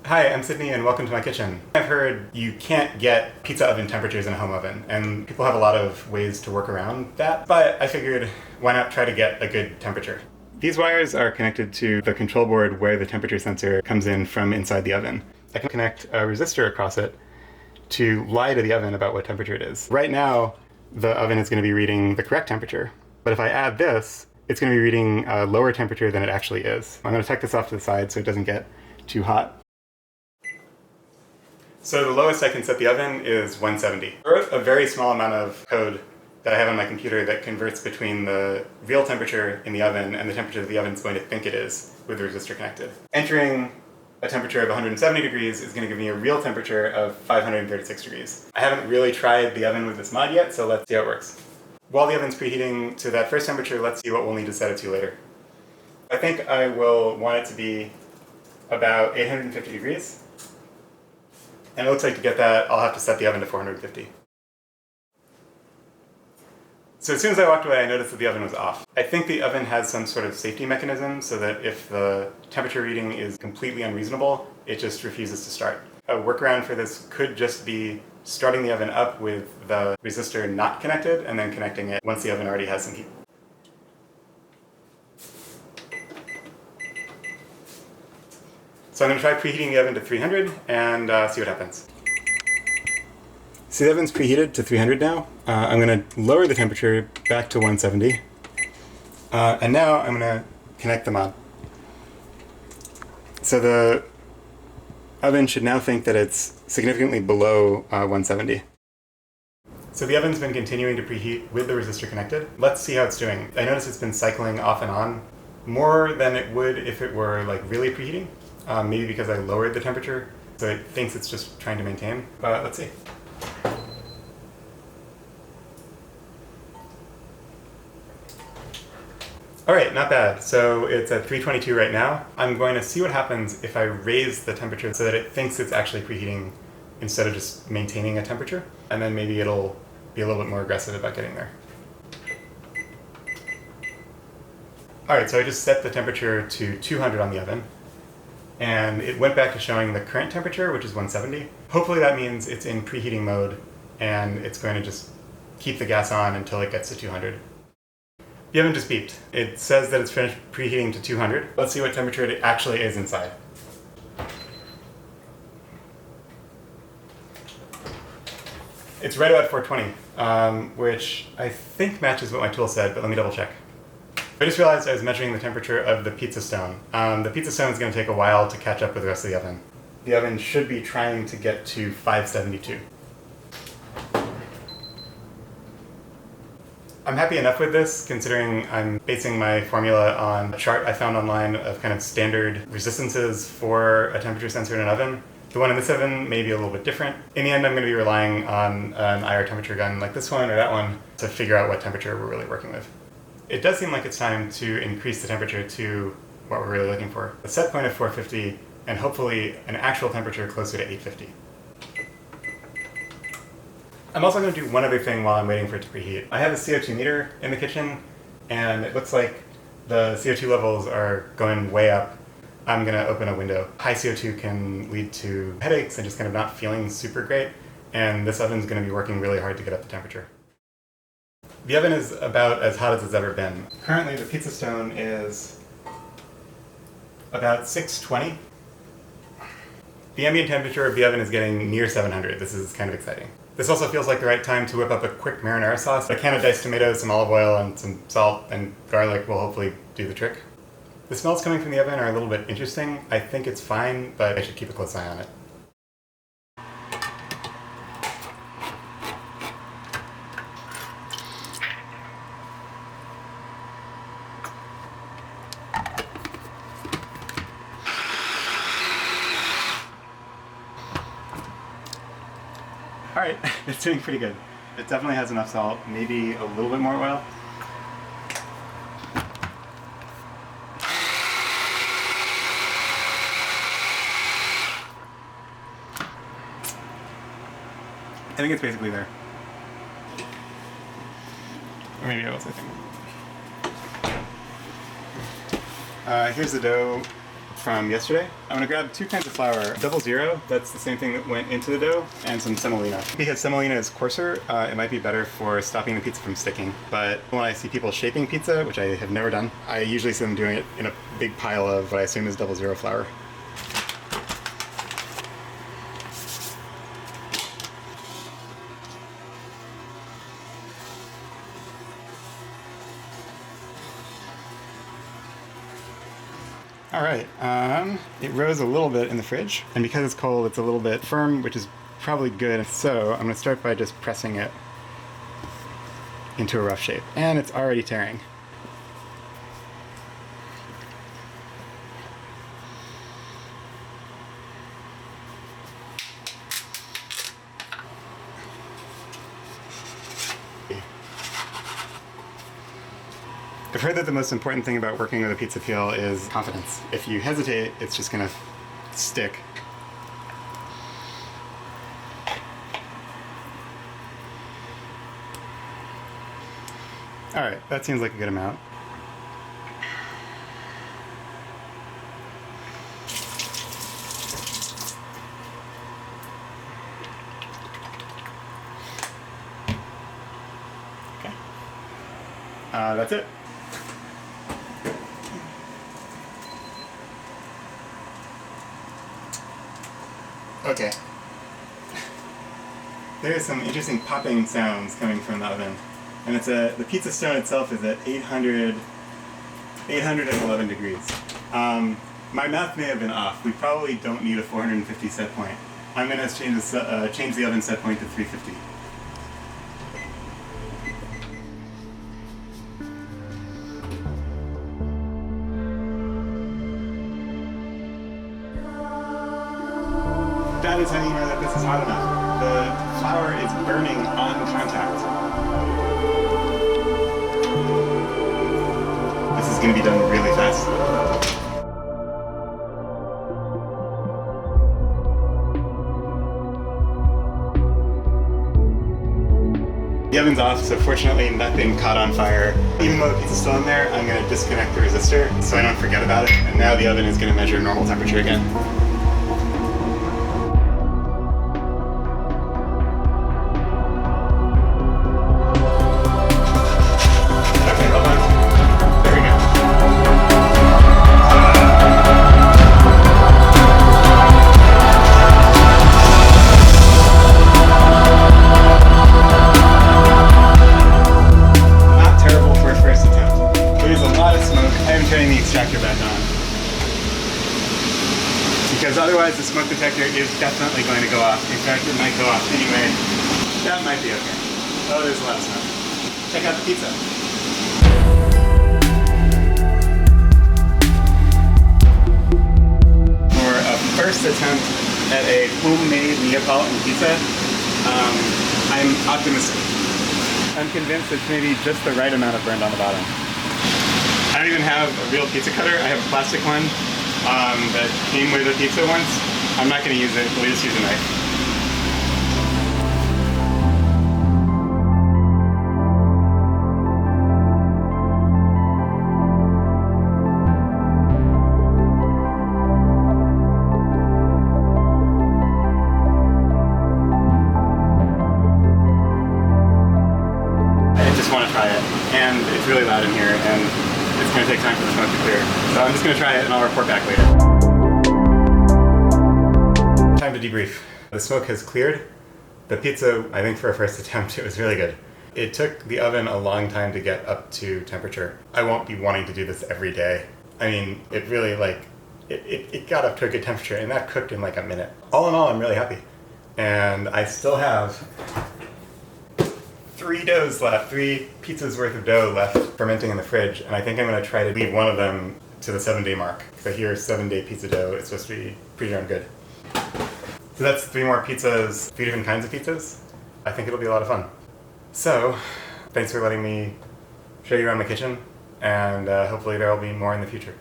Hi, I'm Sydney and welcome to my kitchen. I've heard you can't get pizza oven temperatures in a home oven, and people have a lot of ways to work around that, but I figured why not try to get a good temperature. These wires are connected to the control board where the temperature sensor comes in from inside the oven. I can connect a resistor across it to lie to the oven about what temperature it is. Right now, the oven is going to be reading the correct temperature, but if I add this, it's going to be reading a lower temperature than it actually is. I'm going to take this off to the side so it doesn't get too hot. So the lowest I can set the oven is 170. I wrote a very small amount of code that I have on my computer that converts between the real temperature in the oven and the temperature that the oven is going to think it is with the resistor connected. Entering a temperature of 170 degrees is going to give me a real temperature of 536 degrees. I haven't really tried the oven with this mod yet, so let's see how it works. While the oven's preheating to that first temperature, let's see what we'll need to set it to later. I think I will want it to be about 850 degrees. And it looks like to get that, I'll have to set the oven to 450. So as soon as I walked away, I noticed that the oven was off. I think the oven has some sort of safety mechanism so that if the temperature reading is completely unreasonable, it just refuses to start. A workaround for this could just be starting the oven up with the resistor not connected and then connecting it once the oven already has some heat. So I'm going to try preheating the oven to 300 and see what happens. So the oven's preheated to 300 now. I'm going to lower the temperature back to 170. And now I'm going to connect the mod. So the oven should now think that it's significantly below 170. So the oven's been continuing to preheat with the resistor connected. Let's see how it's doing. I notice it's been cycling off and on more than it would if it were like really preheating. Maybe because I lowered the temperature, so it thinks it's just trying to maintain. But let's see. All right, not bad. So it's at 322 right now. I'm going to see what happens if I raise the temperature so that it thinks it's actually preheating instead of just maintaining a temperature. And then maybe it'll be a little bit more aggressive about getting there. All right, so I just set the temperature to 200 on the oven. And it went back to showing the current temperature, which is 170. Hopefully that means it's in preheating mode, and it's going to just keep the gas on until it gets to 200. The oven just beeped. It says that it's finished preheating to 200. Let's see what temperature it actually is inside. It's right about 420, which I think matches what my tool said, but let me double check. I just realized I was measuring the temperature of the pizza stone. The pizza stone is going to take a while to catch up with the rest of the oven. The oven should be trying to get to 572. I'm happy enough with this, considering I'm basing my formula on a chart I found online of kind of standard resistances for a temperature sensor in an oven. The one in this oven may be a little bit different. In the end, I'm going to be relying on an IR temperature gun like this one or that one to figure out what temperature we're really working with. It does seem like it's time to increase the temperature to what we're really looking for. A set point of 450 and hopefully an actual temperature closer to 850. I'm also going to do one other thing while I'm waiting for it to preheat. I have a CO2 meter in the kitchen and it looks like the CO2 levels are going way up. I'm going to open a window. High CO2 can lead to headaches and just kind of not feeling super great, and this oven's going to be working really hard to get up the temperature. The oven is about as hot as it's ever been. Currently the pizza stone is about 620. The ambient temperature of the oven is getting near 700. This is kind of exciting. This also feels like the right time to whip up a quick marinara sauce. A can of diced tomatoes, some olive oil, and some salt and garlic will hopefully do the trick. The smells coming from the oven are a little bit interesting. I think it's fine, but I should keep a close eye on it. Alright, it's doing pretty good. It definitely has enough salt, maybe a little bit more oil. I think it's basically there. Or maybe I was, I think. Here's the dough. from yesterday. I'm gonna grab 2 kinds of flour. 00, that's the same thing that went into the dough, and some semolina. Because semolina is coarser, it might be better for stopping the pizza from sticking. But when I see people shaping pizza, which I have never done, I usually see them doing it in a big pile of what I assume is 00 flour. All right, it rose a little bit in the fridge, and because it's cold, it's a little bit firm, which is probably good. So I'm gonna start by just pressing it into a rough shape, and it's already tearing. I've heard that the most important thing about working with a pizza peel is confidence. If you hesitate, it's just gonna stick. All right, that seems like a good amount. Okay. That's it. Okay. There's some interesting popping sounds coming from the oven. And it's the pizza stone itself is at 811 degrees. My math may have been off. We probably don't need a 450 set point. I'm going to change the oven set point to 350. That is how you know that this is hot enough. The flour is burning on contact. This is going to be done really fast. The oven's off, so fortunately nothing caught on fire. Even though the pizza's still in there, I'm going to disconnect the resistor so I don't forget about it. And now the oven is going to measure normal temperature again. Because otherwise the smoke detector is definitely going to go off. In fact, it might go off anyway. That might be okay. Oh, there's a lot of smoke. Check out the pizza. For a first attempt at a homemade Neapolitan pizza, I'm optimistic. I'm convinced it's maybe just the right amount of burned on the bottom. I don't even have a real pizza cutter. I have a plastic one. That came with a pizza once. I'm not going to use it, we'll just use a knife. I just want to try it, and it's really loud in here, and it's going to take time for the smoke to clear. So I'm just going to try it and I'll report back later. Time to debrief. The smoke has cleared. The pizza, I think for a first attempt, it was really good. It took the oven a long time to get up to temperature. I won't be wanting to do this every day. I mean, it really it got up to a good temperature and that cooked in like a minute. All in all, I'm really happy. And I still have 3 doughs left, 3 pizzas worth of dough left fermenting in the fridge, and I think I'm going to try to leave one of them to the 7-day mark. So here, 7-day pizza dough, it's supposed to be pretty darn good. So that's 3 more pizzas, 3 different kinds of pizzas. I think it'll be a lot of fun. So, thanks for letting me show you around my kitchen, and hopefully there will be more in the future.